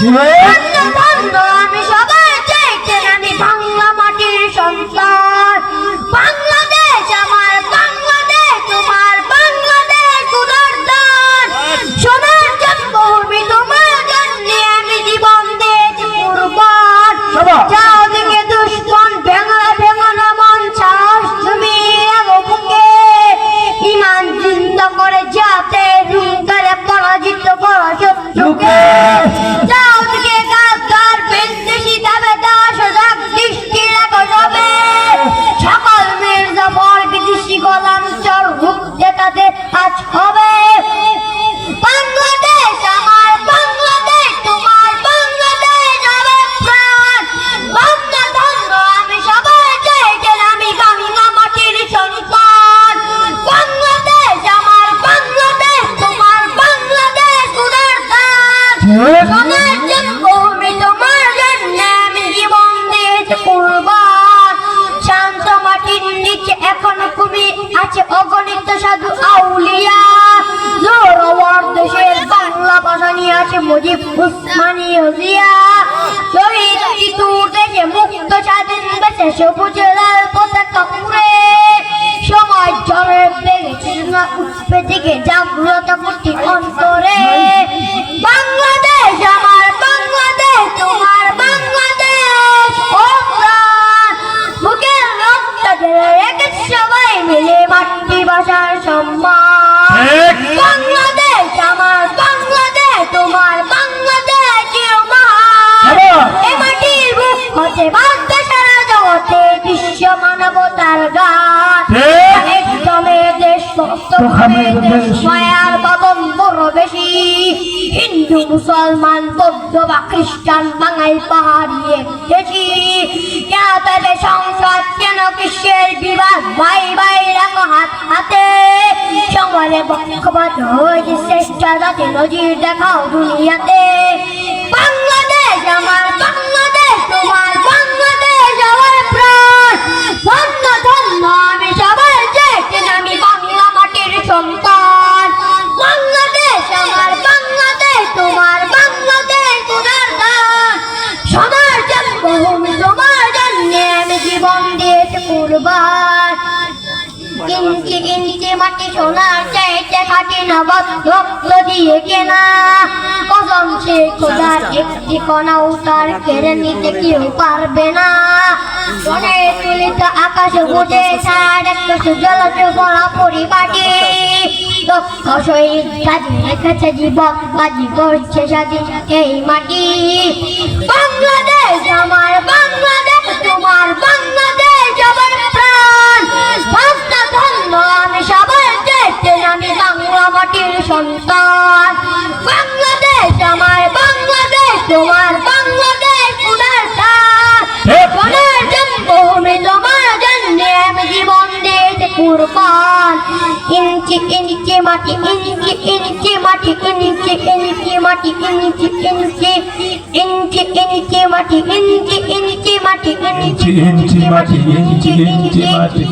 আমি সবার চাইতে আমি বাংলা মাটির সন্তান। বাংলাদেশ আমার, বাংলাদেশ তোমার, বাংলাদেশ উদার দান। সোনার জন্মভূমি তোমার জন্য আমি জীবন দিয়েছি কুরবান। যাও দিকে দুশ্মন ভেঙা ভেঙানো মন চাস তুমি বুকে ইমান জিন্দা করে যাতে রুঙ্গারে পরাজিত করা শত্রুকে। যাও দিকে গাদ্দার বিদ্বেষী দাবেদার সজাগ দৃষ্টি রাখো সবে। সকল মির্জাফর বিদেশি গোলাম চর রুখতে তাদের আজ হবে। বাংলাদেশ আমার, বাংলাদেশ তোমার, বাংলাদেশ আমার প্রাণ। বাংলা ধন্য আমি সবার চাইতে আমি বাংলা মাটির সন্তান। বাংলাদেশ আমার, বাংলাদেশ তোমার, বাংলাদেশ উদার দান। সোনার জন্মভূমি তোমার জন্য আমি জীবন দিয়েছি কুরবান। শান্ত মাটির নিচে এখনো তুমি আছে অগণিত সাধু আউলিয়া। জোরাওয়ার দেশের বাংলা ভাষা নিয়ে আছে মুজিব উসমানী জিয়া। শহীদ তিতুর দেশে মুক্ত স্বাধীন বেঁচে সবুজ লাল পতাকা উড়ে। সমাজ ঝড়ের বেগে চেতনা উঠবে দিকে জাগ্রত করতে অন্তরে। বাংলাদেশ আমার, বাংলাদেশ তোমার, বাংলাদেশ ও প্রাণ। বুকের রক্ত ঢেলে রেখে সবাই মিলে মাতৃভাষার সম্মান। বাংলাদেশ আমার, বাংলাদেশ তোমার, বাংলাদেশ চিরমহান। এ মাটির বুক হতে বাধ্য সারা জগতে বিশ্ব মানবতার গান। একদমের দেশ সপ্তমের দেশ মায়ার বাদন বড় বেশি। হিন্দু মুসলমান বৌদ্ধ বা খ্রিস্টান বাঙালি পাহাড়ি দেশি। কেন তাদের সংসার, কেন কিসের বিবাদ? ভাই ভাই রাখো হাত হাতে। সমাজে পক্ষপাত হয়েছে শ্রেষ্ঠ জাতি, নজির দেখাও দুনিয়াতে। বাংলাদেশ আমার, বাংলাদেশ তোমার, বাংলাদেশ আমার প্রাণ। ধন্য ধন্য আমি সবার চাইতে আমি বাংলা মাটির সন্তান। বাংলাদেশ আমার, বাংলাদেশ তোমার, বাংলাদেশ উদার দান। সোনার জন্মভূমি তোমার জন্য আমি জীবন দিয়েছি কুরবান। ইঞ্চি ইঞ্চি মাটি সোনার চাইতে খাটি নগদ রক্ত দিয়ে কেনা। কসম সে খোদার একটি কণাও তার কেড়ে নিতে কেউ পারবে না। মনে তুলিত আকাশে উঠে সারা জলতে ভরা পরিপাটি। দক্ষ শহীদ কাজে রেখেছে জীবন, বাজি করছে স্বাধীন এই মাটি। বাংলাদেশ আমার, বাংলাদেশ তোমার, বাংলাদেশ আমার প্রাণ। বাংলা ধন্য আমি সবার চাইতে আমি বাংলা মাটির সন্তান। বাংলাদেশ আমার, বাংলাদেশ তোমার, বাংলাদেশ উদার দান। সোনার জন্মভূমি তোমার জন্য আমি জীবন দিয়েছি কুরবান। ইঞ্চি ইঞ্চি মাটি, ইঞ্চি ইঞ্চি মাটি, ইঞ্চি ইঞ্চি মাটি, ইঞ্চি ইঞ্চি ইঞ্চি ইঞ্চি মাটি, ইঞ্চি ইঞ্চি মাটি, ইঞ্চি ইঞ্চি মাটি, ইঞ্চি ইঞ্চি মাটি।